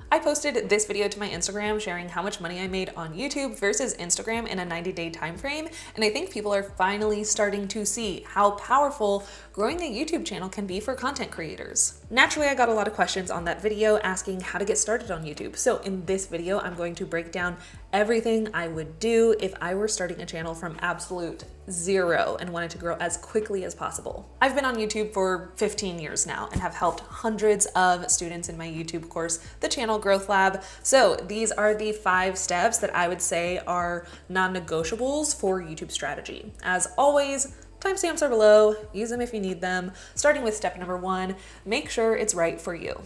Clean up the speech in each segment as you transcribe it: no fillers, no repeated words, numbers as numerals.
I posted this video to my Instagram sharing how much money I made on YouTube versus Instagram in a 90-day time frame, and I think people are finally starting to see how powerful growing a YouTube channel can be for content creators. Naturally, I got a lot of questions on that video asking how to get started on YouTube. So in this video, I'm going to break down everything I would do if I were starting a channel from absolute zero and wanted to grow as quickly as possible. I've been on YouTube for 15 years now and have helped hundreds of students in my YouTube course, the Channel Growth Lab. So these are the 5 steps that I would say are non-negotiables for YouTube strategy. As always, timestamps are below, use them if you need them. Starting with step number 1, make sure it's right for you.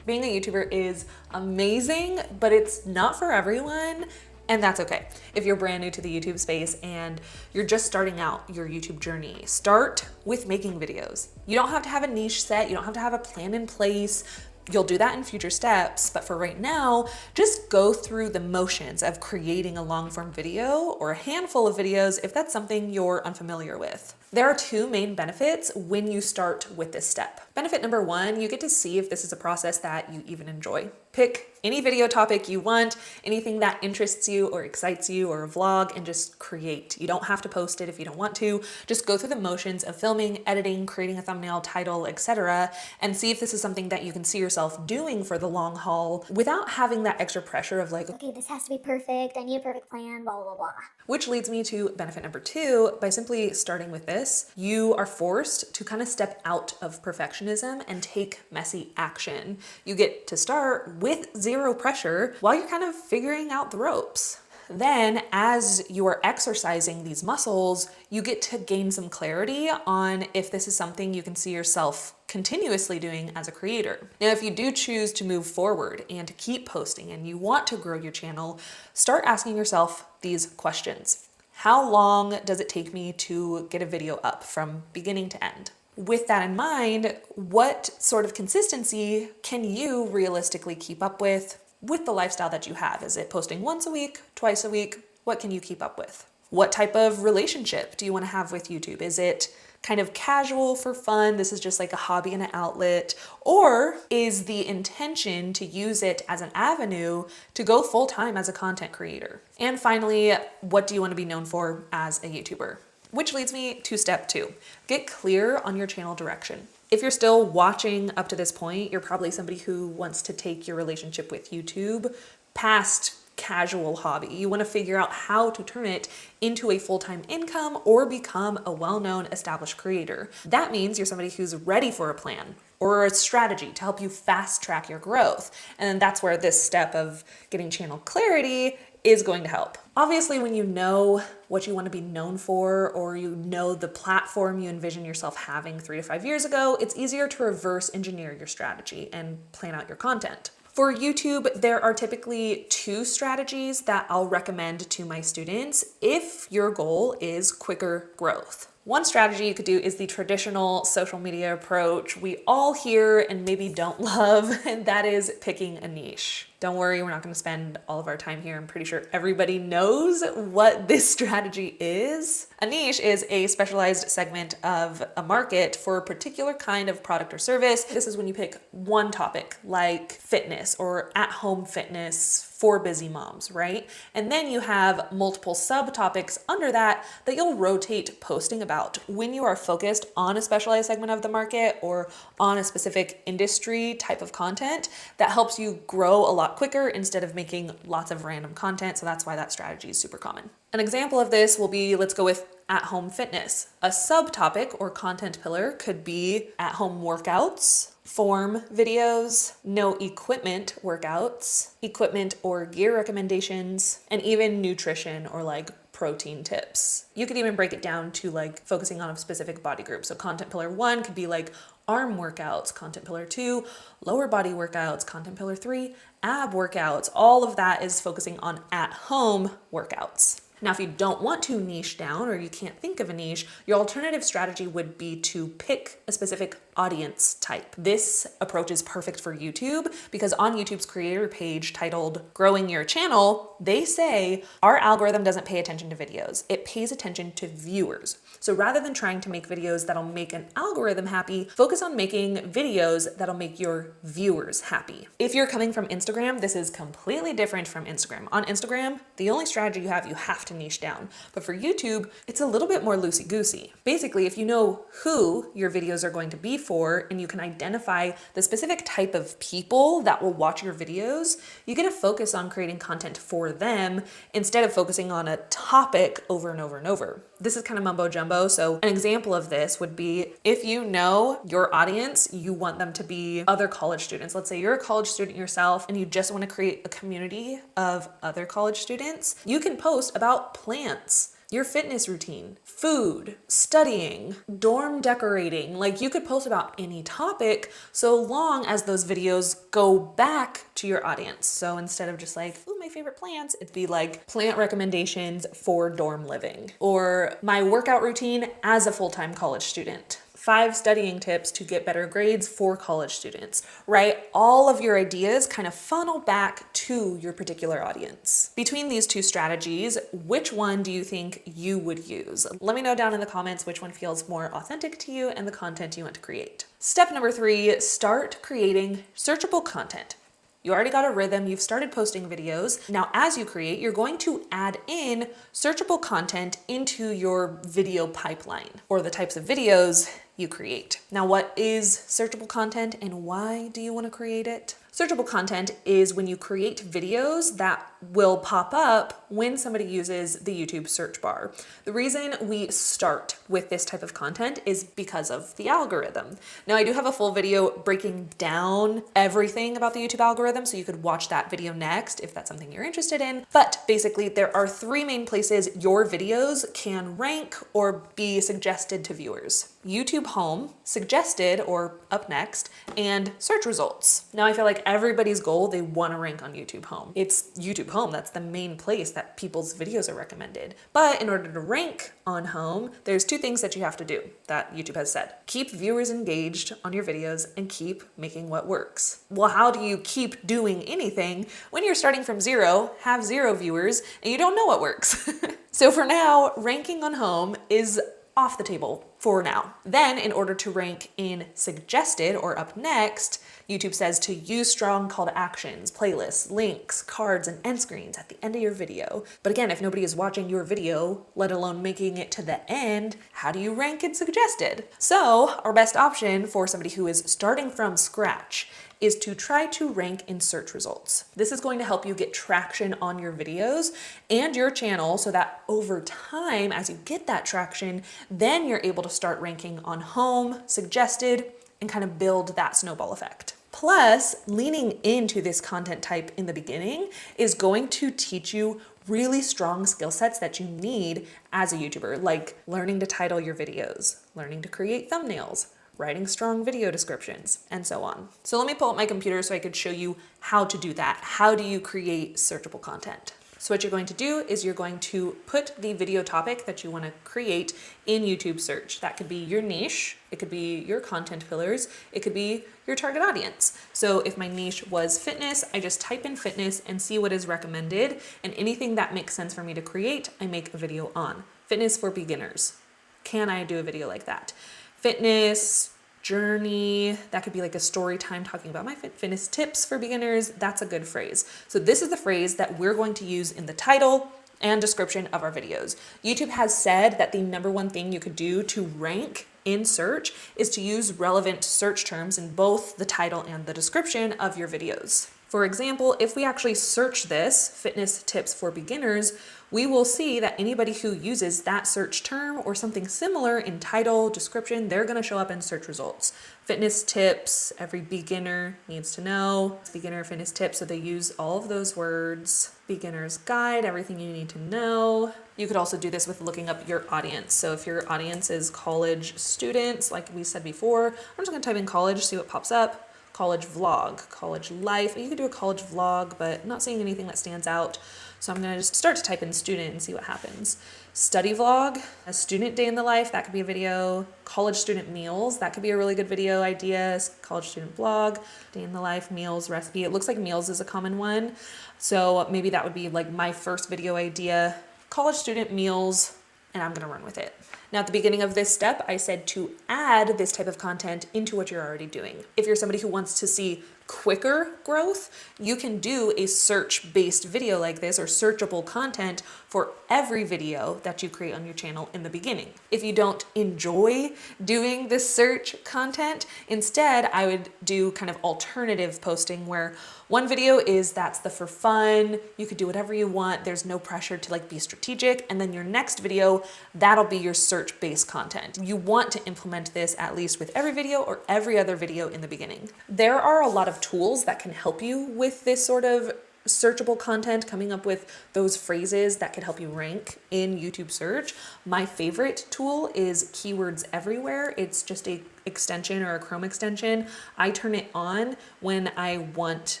Being a YouTuber is amazing, but it's not for everyone, and that's okay. If you're brand new to the YouTube space and you're just starting out your YouTube journey, start with making videos. You don't have to have a niche set, you don't have to have a plan in place. You'll do that in future steps, but for right now, just go through the motions of creating a long-form video or a handful of videos if that's something you're unfamiliar with. There are 2 main benefits when you start with this step. Benefit number 1, you get to see if this is a process that you even enjoy. Pick any video topic you want, anything that interests you or excites you, or a vlog, and just create. You don't have to post it if you don't want to. Just go through the motions of filming, editing, creating a thumbnail, title, etc., and see if this is something that you can see yourself doing for the long haul without having that extra pressure of like, okay, this has to be perfect, I need a perfect plan, blah, blah, blah. Which leads me to benefit number 2. By simply starting with this, you are forced to kind of step out of perfectionism and take messy action. You get to start with 0 pressure while you're kind of figuring out the ropes. Then, as you are exercising these muscles, you get to gain some clarity on if this is something you can see yourself continuously doing as a creator. Now, if you do choose to move forward and to keep posting and you want to grow your channel, start asking yourself these questions. How long does it take me to get a video up from beginning to end? With that in mind, what sort of consistency can you realistically keep up with the lifestyle that you have? Is it posting once a week, twice a week? What can you keep up with? What type of relationship do you want to have with YouTube? Is it kind of casual for fun? This is just like a hobby and an outlet. Or is the intention to use it as an avenue to go full time as a content creator? And finally, what do you want to be known for as a YouTuber? Which leads me to step 2. Get clear on your channel direction. If you're still watching up to this point, you're probably somebody who wants to take your relationship with YouTube past casual hobby. You want to figure out how to turn it into a full-time income or become a well-known established creator. That means you're somebody who's ready for a plan or a strategy to help you fast track your growth. And that's where this step of getting channel clarity is going to help. Obviously, when you know what you want to be known for, or you know the platform you envision yourself having 3 to 5 years ago, it's easier to reverse engineer your strategy and plan out your content. For YouTube, there are typically 2 strategies that I'll recommend to my students if your goal is quicker growth. One strategy you could do is the traditional social media approach we all hear and maybe don't love, and that is picking a niche. Don't worry, we're not going to spend all of our time here. I'm pretty sure everybody knows what this strategy is. A niche is a specialized segment of a market for a particular kind of product or service. This is when you pick one topic, like fitness or at-home fitness for busy moms, right? And then you have multiple subtopics under that you'll rotate posting about when you are focused on a specialized segment of the market or on a specific industry type of content that helps you grow a lot quicker instead of making lots of random content. So that's why that strategy is super common. An example of this will be, let's go with at-home fitness. A subtopic or content pillar could be at-home workouts, form videos, no equipment workouts, equipment or gear recommendations, and even nutrition or like protein tips. You could even break it down to like focusing on a specific body group. So content pillar 1 could be like arm workouts, content pillar 2, lower body workouts, content pillar 3, ab workouts. All of that is focusing on at-home workouts. Now, if you don't want to niche down or you can't think of a niche, your alternative strategy would be to pick a specific audience type. This approach is perfect for YouTube because on YouTube's creator page titled Growing Your Channel, they say our algorithm doesn't pay attention to videos. It pays attention to viewers. So rather than trying to make videos that'll make an algorithm happy, focus on making videos that'll make your viewers happy. If you're coming from Instagram, this is completely different from Instagram. On Instagram, the only strategy you have to niche down. But for YouTube, it's a little bit more loosey-goosey. Basically, if you know who your videos are going to be for and you can identify the specific type of people that will watch your videos, you get to focus on creating content for them instead of focusing on a topic over and over and over. This is kind of mumbo jumbo. So an example of this would be if you know your audience, you want them to be other college students. Let's say you're a college student yourself and you just want to create a community of other college students. You can post about plants, your fitness routine, food, studying, dorm decorating. Like you could post about any topic so long as those videos go back to your audience. So instead of just like, ooh, my favorite plants, it'd be like plant recommendations for dorm living or my workout routine as a full-time college student. 5 studying tips to get better grades for college students, right? All of your ideas kind of funnel back to your particular audience. Between these two strategies, which one do you think you would use? Let me know down in the comments which one feels more authentic to you and the content you want to create. Step number 3, start creating searchable content. You already got a rhythm, you've started posting videos. Now, as you create, you're going to add in searchable content into your video pipeline or the types of videos you create. Now, what is searchable content and why do you want to create it? Searchable content is when you create videos that will pop up when somebody uses the YouTube search bar. The reason we start with this type of content is because of the algorithm. Now, I do have a full video breaking down everything about the YouTube algorithm, so you could watch that video next if that's something you're interested in. But basically, there are 3 main places your videos can rank or be suggested to viewers. YouTube Home, Suggested or Up Next, and Search Results. Now, I feel like everybody's goal, they want to rank on YouTube Home. It's YouTube Home, that's the main place that people's videos are recommended. But in order to rank on Home, there's 2 things that you have to do that YouTube has said. Keep viewers engaged on your videos and keep making what works. Well, how do you keep doing anything when you're starting from 0, have 0 viewers, and you don't know what works? So for now, ranking on Home is off the table for now. Then in order to rank in Suggested or Up Next, YouTube says to use strong call to actions, playlists, links, cards, and end screens at the end of your video. But again, if nobody is watching your video, let alone making it to the end, how do you rank in Suggested? So our best option for somebody who is starting from scratch is to try to rank in search results. This is going to help you get traction on your videos and your channel so that over time, as you get that traction, then you're able to start ranking on Home, Suggested, and kind of build that snowball effect. Plus, leaning into this content type in the beginning is going to teach you really strong skill sets that you need as a YouTuber, like learning to title your videos, learning to create thumbnails, writing strong video descriptions, and so on. So let me pull up my computer so I could show you how to do that. How do you create searchable content? So what you're going to do is you're going to put the video topic that you want to create in YouTube search. That could be your niche, it could be your content pillars, it could be your target audience. So if my niche was fitness, I just type in fitness and see what is recommended, and anything that makes sense for me to create, I make a video on. Fitness for beginners. Can I do a video like that? Fitness journey, that could be like a story time talking about my fitness tips for beginners. That's a good phrase. So this is the phrase that we're going to use in the title and description of our videos. YouTube has said that the #1 thing you could do to rank in search is to use relevant search terms in both the title and the description of your videos. For example, if we actually search this, fitness tips for beginners, we will see that anybody who uses that search term or something similar in title, description, they're going to show up in search results. Fitness tips, every beginner needs to know. Beginner fitness tips, so they use all of those words. Beginner's guide, everything you need to know. You could also do this with looking up your audience. So if your audience is college students, like we said before, I'm just going to type in college, see what pops up. college vlog, college life. You could do a college vlog, but I'm not seeing anything that stands out. So I'm gonna just start to type in student and see what happens. Study vlog, a student day in the life, that could be a video. College student meals, that could be a really good video idea. College student vlog, day in the life, meals, recipe. It looks like meals is a common one. So maybe that would be like my first video idea. College student meals, and I'm gonna run with it. Now at the beginning of this step, I said to add this type of content into what you're already doing. If you're somebody who wants to see quicker growth, you can do a search-based video like this or searchable content for every video that you create on your channel in the beginning. If you don't enjoy doing this search content, instead I would do kind of alternative posting where one video is that's the for fun, you could do whatever you want, there's no pressure to like be strategic, and then your next video, that'll be your search-based content. You want to implement this at least with every video or every other video in the beginning. There are a lot of tools that can help you with this sort of searchable content, coming up with those phrases that could help you rank in YouTube search. My favorite tool is Keywords Everywhere. It's just a extension or a Chrome extension. I turn it on when I want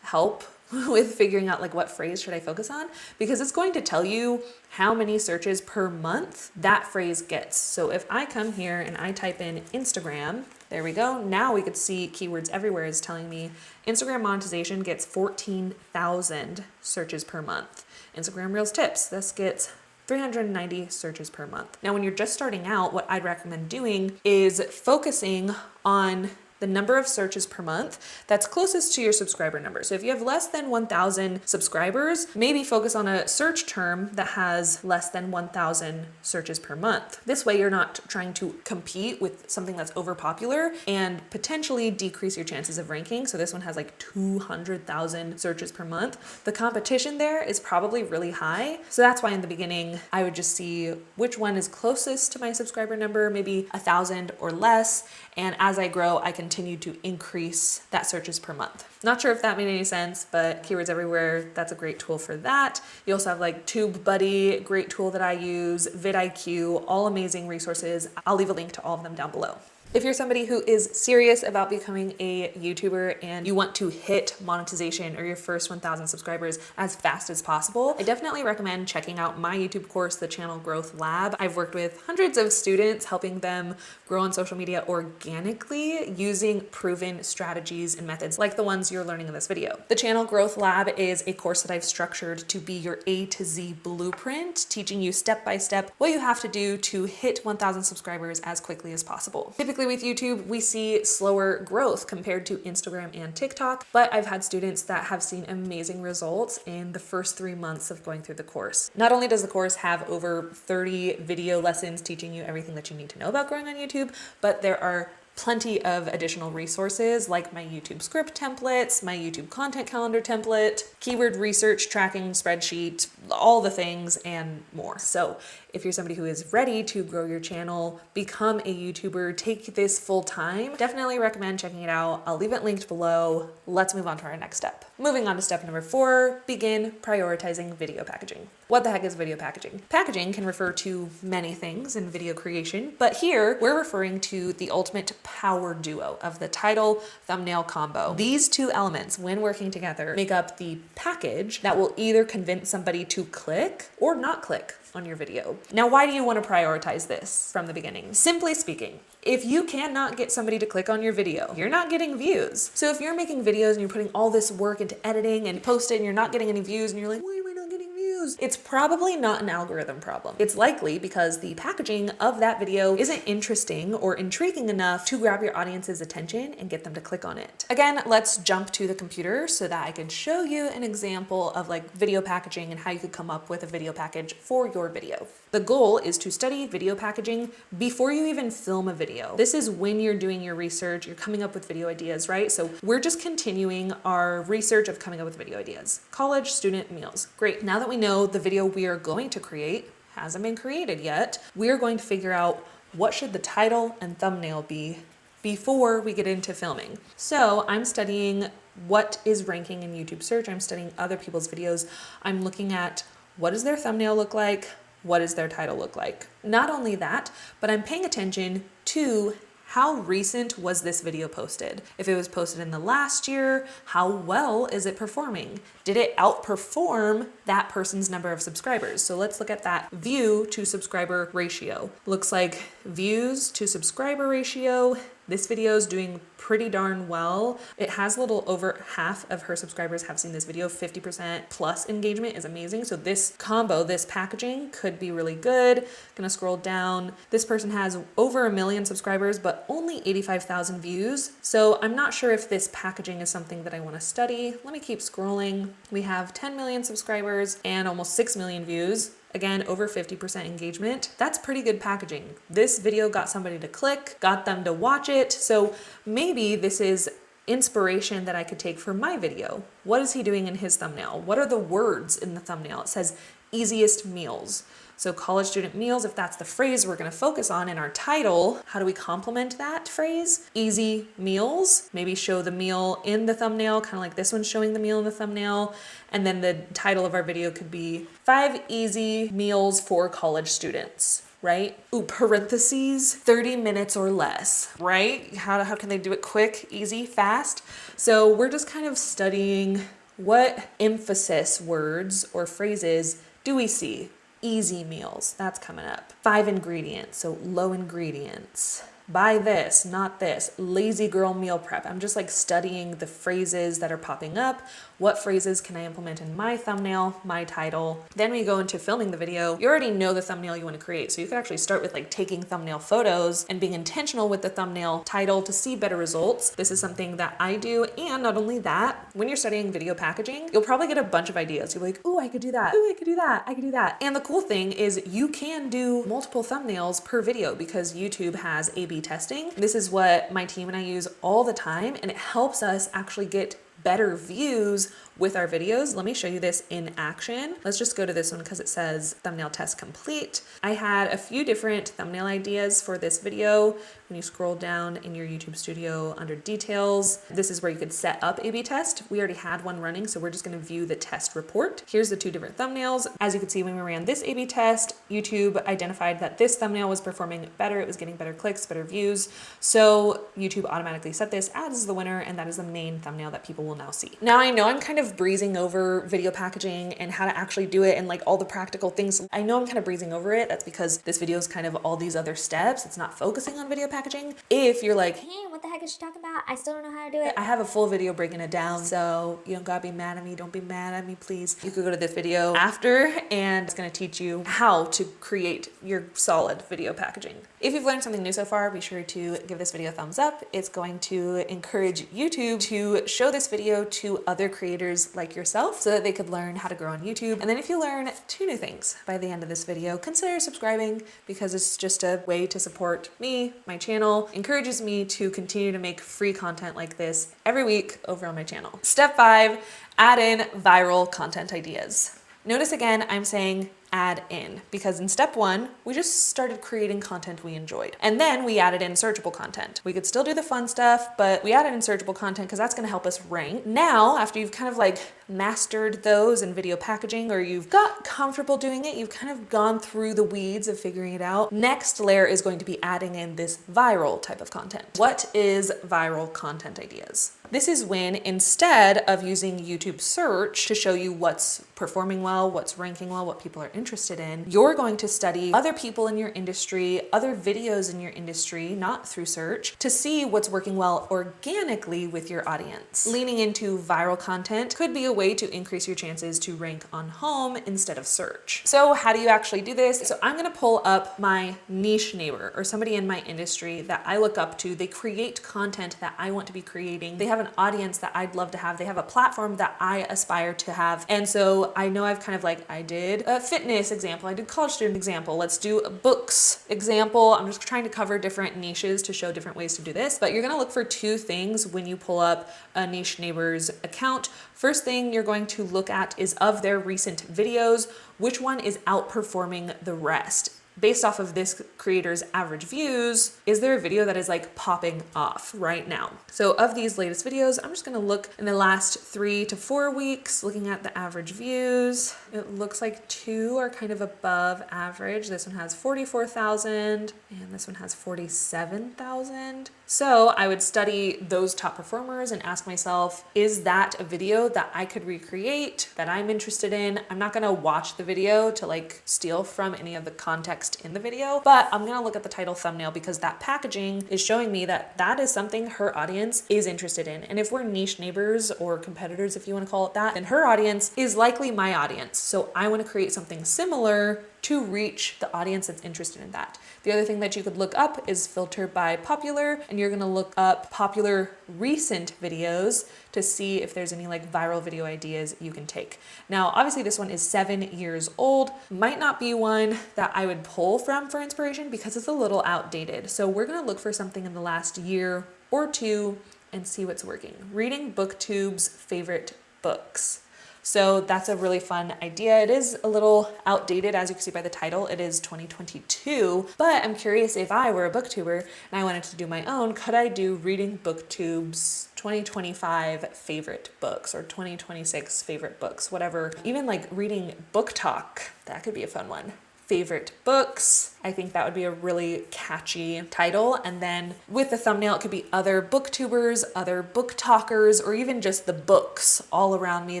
help with figuring out like what phrase should I focus on, because it's going to tell you how many searches per month that phrase gets. So if I come here and I type in Instagram, there we go. Now we could see Keywords Everywhere is telling me Instagram monetization gets 14,000 searches per month. Instagram Reels tips, this gets 390 searches per month. Now, when you're just starting out, what I'd recommend doing is focusing on the number of searches per month that's closest to your subscriber number. So if you have less than 1,000 subscribers, maybe focus on a search term that has less than 1,000 searches per month. This way you're not trying to compete with something that's overpopular and potentially decrease your chances of ranking. So this one has like 200,000 searches per month. The competition there is probably really high. So that's why in the beginning, I would just see which one is closest to my subscriber number, maybe 1,000 or less. And as I grow, I continue to increase that searches per month. Not sure if that made any sense, but Keywords Everywhere, that's a great tool for that. You also have like TubeBuddy, great tool that I use, vidIQ, all amazing resources. I'll leave a link to all of them down below. If you're somebody who is serious about becoming a YouTuber and you want to hit monetization or your first 1,000 subscribers as fast as possible, I definitely recommend checking out my YouTube course, the Channel Growth Lab. I've worked with hundreds of students, helping them grow on social media organically using proven strategies and methods like the ones you're learning in this video. The Channel Growth Lab is a course that I've structured to be your A to Z blueprint, teaching you step by step what you have to do to hit 1,000 subscribers as quickly as possible. Typically with YouTube, we see slower growth compared to Instagram and TikTok, but I've had students that have seen amazing results in the first 3 months of going through the course. Not only does the course have over 30 video lessons teaching you everything that you need to know about growing on YouTube, but there are plenty of additional resources like my YouTube script templates, my YouTube content calendar template, keyword research tracking spreadsheet, all the things and more. So if you're somebody who is ready to grow your channel, become a YouTuber, take this full time, definitely recommend checking it out. I'll leave it linked below. Let's move on to our next step. Moving on to step number 4, begin prioritizing video packaging. What the heck is video packaging? Packaging can refer to many things in video creation, but here we're referring to the ultimate power duo of the title thumbnail combo. These two elements, when working together, make up the package that will either convince somebody to click or not click on your video. Now, why do you want to prioritize this from the beginning? Simply speaking, if you cannot get somebody to click on your video, you're not getting views. So if you're making videos and you're putting all this work into editing and post it and you're not getting any views and you're like, why am I not getting views? It's probably not an algorithm problem. It's likely because the packaging of that video isn't interesting or intriguing enough to grab your audience's attention and get them to click on it. Again, let's jump to the computer so that I can show you an example of like video packaging and how you could come up with a video package for your video. The goal is to study video packaging before you even film a video. This is when you're doing your research, you're coming up with video ideas, right? So we're just continuing our research of coming up with video ideas. College student meals. Great. Now that we know the video we are going to create hasn't been created yet, we're going to figure out what should the title and thumbnail be before we get into filming. So I'm studying what is ranking in YouTube search. I'm studying other people's videos. I'm looking at what does their thumbnail look like? What does their title look like? Not only that, but I'm paying attention to How recent was this video posted? If it was posted in the last year, how well is it performing? Did it outperform that person's number of subscribers? So let's look at that view to subscriber ratio. Looks like views to subscriber ratio. This video is doing pretty darn well. It has a little over half of her subscribers have seen this video. 50% plus engagement is amazing. So this combo, this packaging could be really good. Gonna scroll down. This person has over 1 million subscribers, but only 85,000 views. So I'm not sure if this packaging is something that I wanna study. Let me keep scrolling. We have 10 million subscribers and almost 6 million views. Again, over 50% engagement. That's pretty good packaging. This video got somebody to click, got them to watch it. So maybe this is inspiration that I could take for my video. What is he doing in his thumbnail? What are the words in the thumbnail? It says easiest meals. So college student meals, if that's the phrase we're gonna focus on in our title, how do we complement that phrase? Easy meals, maybe show the meal in the thumbnail, kind of like this one's showing the meal in the thumbnail. And then the title of our video could be 5 easy meals for college students, right? Ooh, parentheses, 30 minutes or less, right? How can they do it quick, easy, fast? So we're just kind of studying what emphasis words or phrases do we see? Easy meals, that's coming up. 5 ingredients, so low ingredients. Buy this, not this. Lazy girl meal prep. I'm just like studying the phrases that are popping up. What phrases can I implement in my thumbnail, my title? Then we go into filming the video. You already know the thumbnail you want to create. So you can actually start with like taking thumbnail photos and being intentional with the thumbnail title to see better results. This is something that I do. And not only that, when you're studying video packaging, you'll probably get a bunch of ideas. You'll be like, ooh, I could do that. Ooh, I could do that. I could do that. And the cool thing is you can do multiple thumbnails per video because YouTube has A/B testing. This is what my team and I use all the time, and it helps us actually get better views with our videos. Let me show you this in action. Let's just go to this one because it says thumbnail test complete. I had a few different thumbnail ideas for this video. When you scroll down in your YouTube studio under details, this is where you could set up A/B test. We already had one running, so we're just gonna view the test report. Here's the 2 different thumbnails. As you can see, when we ran this A/B test, YouTube identified that this thumbnail was performing better. It was getting better clicks, better views. So YouTube automatically set this as the winner, and that is the main thumbnail that people will now see. Now I know I'm kind of breezing over video packaging and how to actually do it and like all the practical things. I know I'm kind of breezing over it. That's because this video is kind of all these other steps. It's not focusing on video packaging. If you're like, Hey, what the heck is she talking about? I still don't know how to do it. I have a full video breaking it down, so you don't gotta be mad at me. Don't be mad at me, please. You could go to this video after, and it's gonna teach you how to create your solid video packaging. If you've learned something new so far, be sure to give this video a thumbs up. It's going to encourage YouTube to show this video to other creators like yourself so that they could learn how to grow on YouTube. And then if you learn 2 new things by the end of this video, consider subscribing because it's just a way to support me, my channel, encourages me to continue to make free content like this every week over on my channel. Step 5, add in viral content ideas. Notice again, I'm saying add in because in step 1, we just started creating content we enjoyed. And then we added in searchable content. We could still do the fun stuff, but we added in searchable content because that's gonna help us rank. Now, after you've kind of like mastered those in video packaging or you've got comfortable doing it, you've kind of gone through the weeds of figuring it out. Next layer is going to be adding in this viral type of content. What is viral content ideas? This is when instead of using YouTube search to show you what's performing well, what's ranking well, what people are interested in, you're going to study other people in your industry, other videos in your industry, not through search, to see what's working well organically with your audience. Leaning into viral content could be a way to increase your chances to rank on home instead of search. So how do you actually do this? So I'm gonna pull up my niche neighbor or somebody in my industry that I look up to. They create content that I want to be creating. They have an audience that I'd love to have. They have a platform that I aspire to have. And so I know I've kind of like, I did a fitness example, I did college student example, let's do a books example. I'm just trying to cover different niches to show different ways to do this, but you're gonna look for 2 things when you pull up a niche neighbor's account. First thing you're going to look at is of their recent videos, which one is outperforming the rest. based off of this creator's average views, is there a video that is like popping off right now? So of these latest videos, I'm just gonna look in the last 3 to 4 weeks, looking at the average views. It looks like 2 are kind of above average. This one has 44,000 and this one has 47,000. So I would study those top performers and ask myself, is that a video that I could recreate, that I'm interested in? I'm not gonna watch the video to like steal from any of the context in the video, but I'm gonna look at the title thumbnail because that packaging is showing me that that is something her audience is interested in. And if we're niche neighbors or competitors, if you wanna call it that, then her audience is likely my audience. So I wanna create something similar to reach the audience that's interested in that. The other thing that you could look up is filter by popular, and you're gonna look up popular recent videos to see if there's any like viral video ideas you can take. Now, obviously this one is 7 years old, might not be one that I would pull from for inspiration because it's a little outdated. So we're gonna look for something in the last year or two and see what's working. Reading BookTube's favorite books. So that's a really fun idea. It is a little outdated, as you can see by the title. It is 2022, but I'm curious if I were a booktuber and I wanted to do my own, could I do Reading BookTube's 2025 favorite books or 2026 favorite books, whatever. Even like reading Book Talk, that could be a fun one. Favorite books. I think that would be a really catchy title. And then with the thumbnail, it could be other booktubers, other book talkers, or even just the books all around me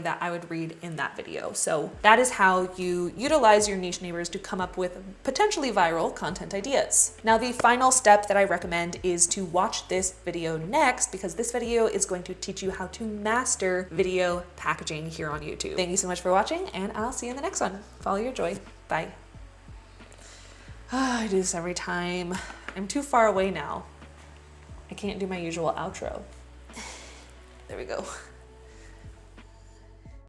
that I would read in that video. So that is how you utilize your niche neighbors to come up with potentially viral content ideas. Now, the final step that I recommend is to watch this video next, because this video is going to teach you how to master video packaging here on YouTube. Thank you so much for watching, and I'll see you in the next one. Follow your joy. Bye. I do this every time. I'm too far away now. I can't do my usual outro. There we go.